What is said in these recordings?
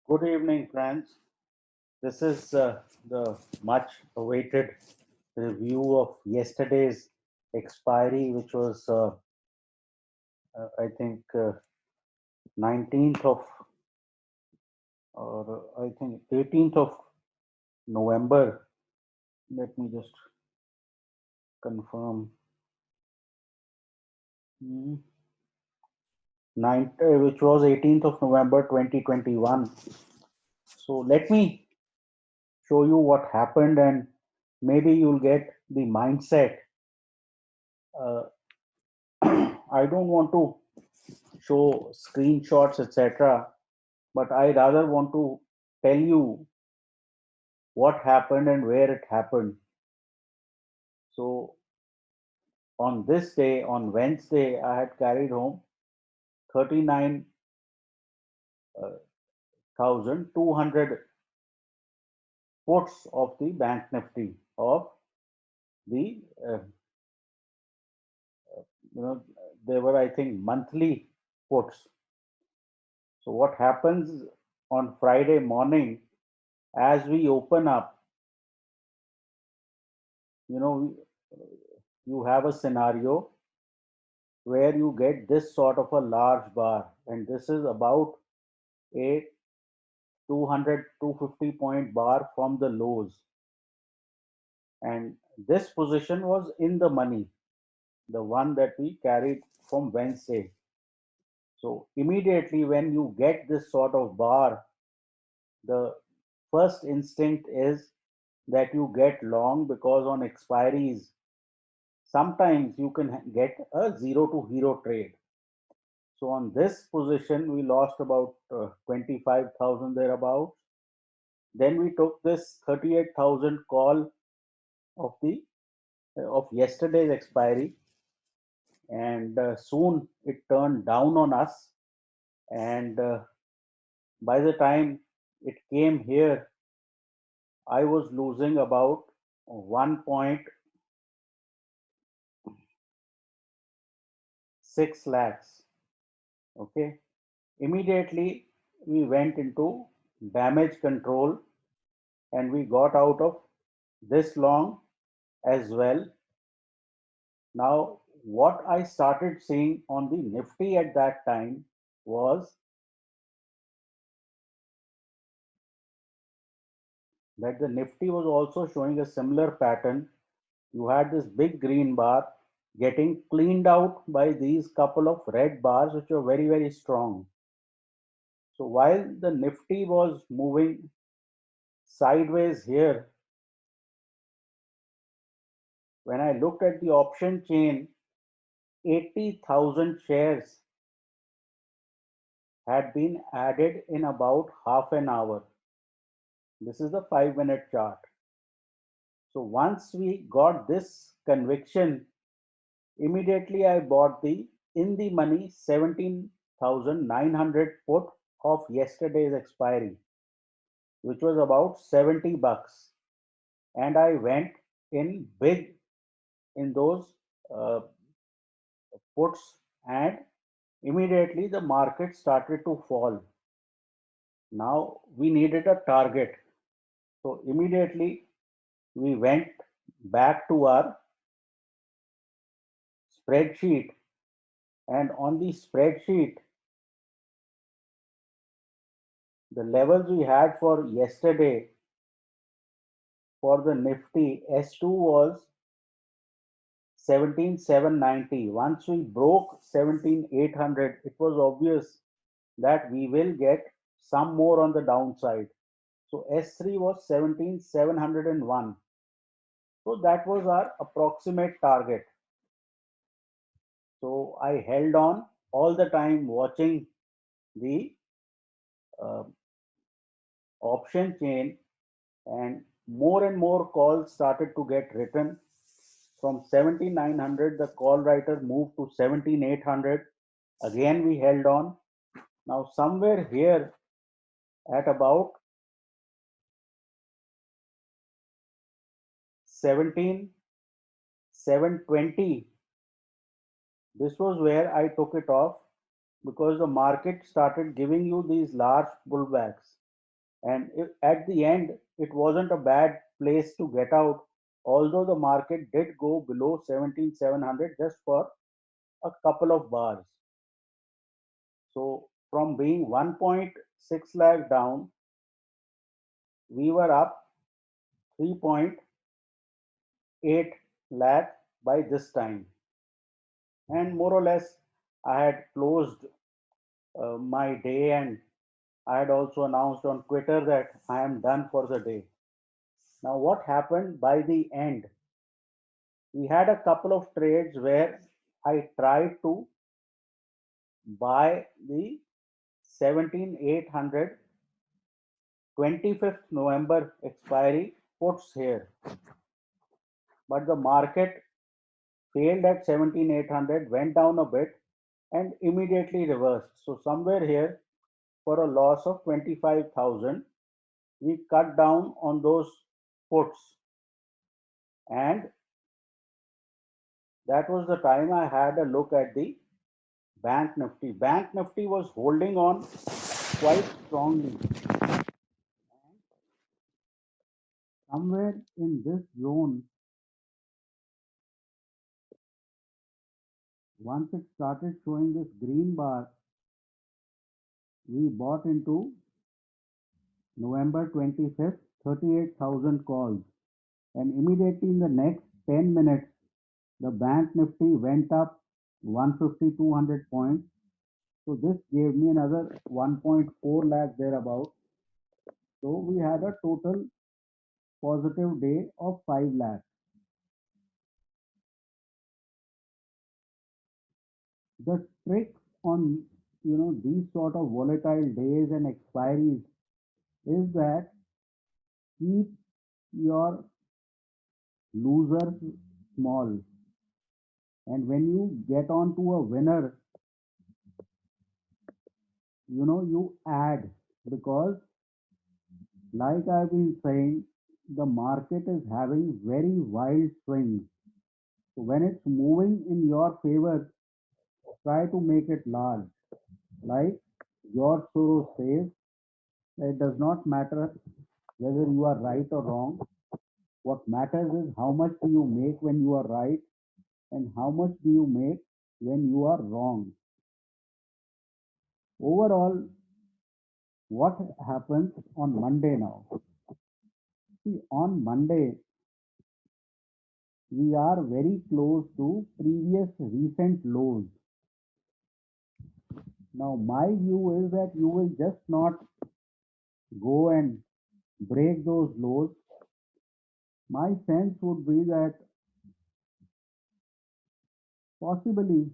Good evening, friends. This is the much awaited review of yesterday's expiry, which was, I think, 19th of, or I think 18th of November. Let me just confirm. Hmm. Which was 18th of November 2021. So let me show you what happened, and maybe you'll get the mindset. Uh, I don't want to show screenshots, etc. But I rather want to tell you what happened and where it happened. So on this day, on Wednesday, I had carried home 39,200 puts of the Bank Nifty of the, you know, they were, I think, monthly puts. So what happens on Friday morning as we open up, you know, you have a scenario where you get this sort of a large bar, and this is about a 200 250 point bar from the lows, and this position was in the money, the one that we carried from Wednesday. So immediately when you get this sort of bar, the first instinct is that you get long, because on expiries sometimes you can get a zero to hero trade. So on this position, we lost about 25,000 thereabouts. Then we took this 38,000 call of the of yesterday's expiry, and soon it turned down on us. And by the time it came here, I was losing about 1.6 lakhs. Okay, immediately we went into damage control, and we got out of this long as well. Now, what I started seeing on the Nifty at that time was that the Nifty was also showing a similar pattern. You had this big green bar getting cleaned out by these couple of red bars, which were very, very strong. So while the Nifty was moving sideways here, when I looked at the option chain, 80,000 shares had been added in about half an hour. This is the 5-minute chart. So once we got this conviction, immediately I bought the in the money 17,900 put of yesterday's expiry, which was about 70 bucks. And I went in big in those uh, puts, and immediately the market started to fall. Now we needed a target. So immediately we went back to our spreadsheet, and on the spreadsheet, the levels we had for yesterday for the Nifty S2 was 17,790. Once we broke 17,800, it was obvious that we will get some more on the downside. So S3 was 17,701. So that was our approximate target. So I held on all the time watching the uh, option chain, and more calls started to get written. From 17,900, the call writer moved to 17,800. Again, we held on. Now, somewhere here at about 17,720, this was where I took it off, because the market started giving you these large pullbacks. And at the end, it wasn't a bad place to get out, although the market did go below 17,700 just for a couple of bars. So from being 1.6 lakh down, we were up 3.8 lakh by this time. And more or less, I had closed my day, and I had also announced on Twitter that I am done for the day. Now, what happened by the end? We had a couple of trades where I tried to buy the 17,800 25th November expiry puts here, but the market failed at 17,800, went down a bit, and immediately reversed. So, somewhere here, for a loss of 25,000, we cut down on those puts, and that was the time I had a look at the Bank Nifty. Bank Nifty was holding on quite strongly. Somewhere in this zone, once it started showing this green bar, we bought into November 25th, 38,000 calls. And immediately in the next 10 minutes, the Bank Nifty went up 150, 200 points. So this gave me another 1.4 lakh thereabout. So we had a total positive day of 5 lakhs. The trick on these sort of volatile days and expiries is that keep your losers small, and when you get on to a winner, you add, because like I've been saying, the market is having very wild swings. So when it's moving in your favor, try to make it large. Like George Soros says, it does not matter whether you are right or wrong. What matters is how much do you make when you are right, and how much do you make when you are wrong. Overall, what happens on Monday now? See, on Monday, we are very close to previous recent lows. Now, my view is that you will just not go and break those lows. My sense would be that possibly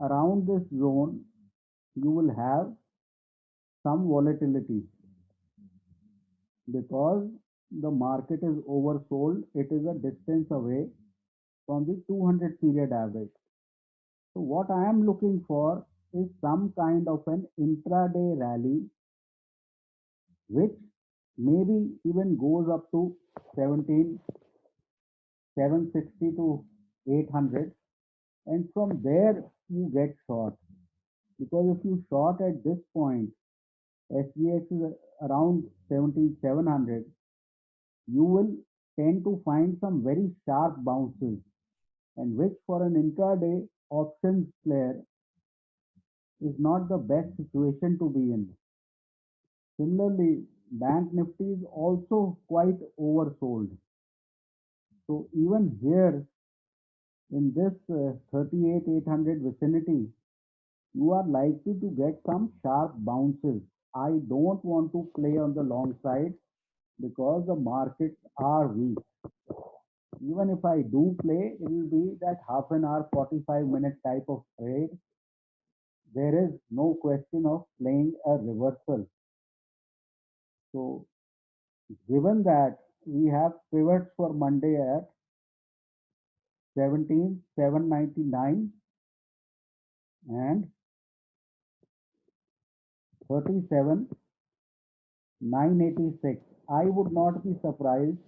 around this zone, you will have some volatility, because the market is oversold. It is a distance away from the 200 period average. So what I am looking for is some kind of an intraday rally, which maybe even goes up to 17,760 to 800, and from there you get short. Because if you short at this point, SGX is around 17,700, you will tend to find some very sharp bounces, and which for an intraday options player is not the best situation to be in. Similarly, Bank Nifty is also quite oversold. So even here in this 38,800 vicinity, you are likely to get some sharp bounces. I don't want to play on the long side because the markets are weak. Even if I do play, it will be that half an hour, 45-minute type of trade. There is no question of playing a reversal. So given that we have pivots for Monday at 17,799 and 37,986, I would not be surprised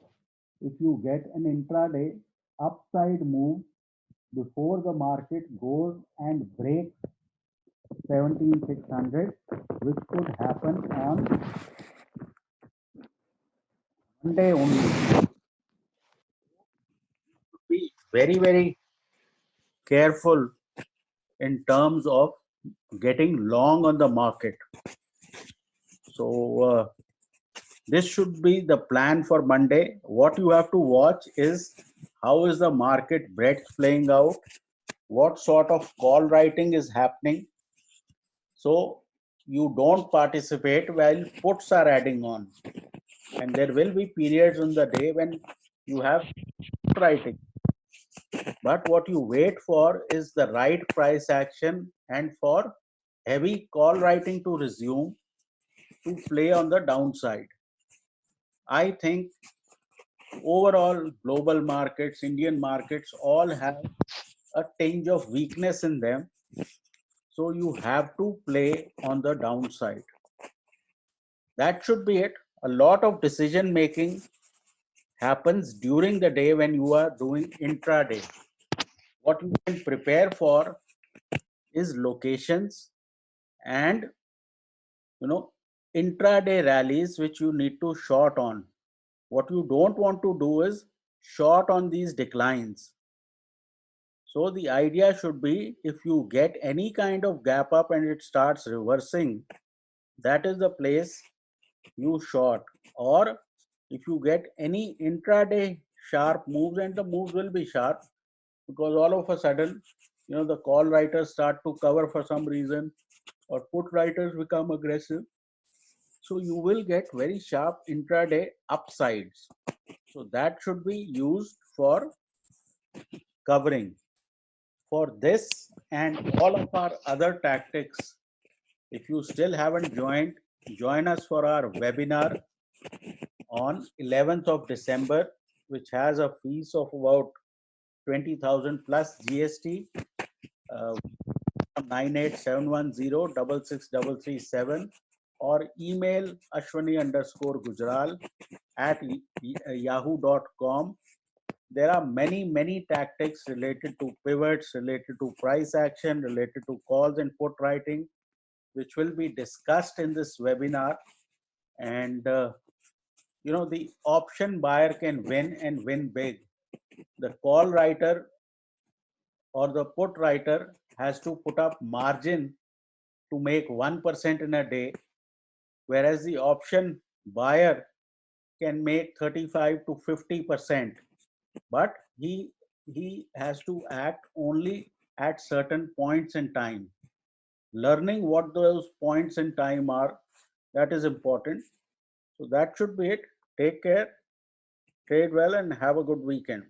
if you get an intraday upside move before the market goes and breaks 17,600, which could happen on Monday only. Be very, very careful in terms of getting long on the market. So, this should be the plan for Monday. What you have to watch is how is the market breadth playing out, what sort of call writing is happening. So you don't participate while puts are adding on. And there will be periods in the day when you have put writing. But what you wait for is the right price action and for heavy call writing to resume to play on the downside. I think overall global markets, Indian markets all have a tinge of weakness in them. So you have to play on the downside. That should be it. A lot of decision making happens during the day when you are doing intraday. What you can prepare for is locations and intraday rallies which you need to short on. What you don't want to do is short on these declines. So the idea should be if you get any kind of gap up and it starts reversing, that is the place you short. Or if you get any intraday sharp moves, and the moves will be sharp because all of a sudden, the call writers start to cover for some reason or put writers become aggressive. So you will get very sharp intraday upsides. So that should be used for covering. For this and all of our other tactics, if you still haven't joined, join us for our webinar on 11th of December, which has a fees of about 20,000 plus GST. 98710 or email ashwani_gujral at yahoo.com. There are many tactics related to pivots, related to price action, related to calls and put writing, which will be discussed in this webinar. And the option buyer can win and win big. The call writer or the put writer has to put up margin to make 1% in a day, whereas the option buyer can make 35 to 50%. But he has to act only at certain points in time. Learning what those points in time are, that is important. So that should be it. Take care, trade well, and have a good weekend.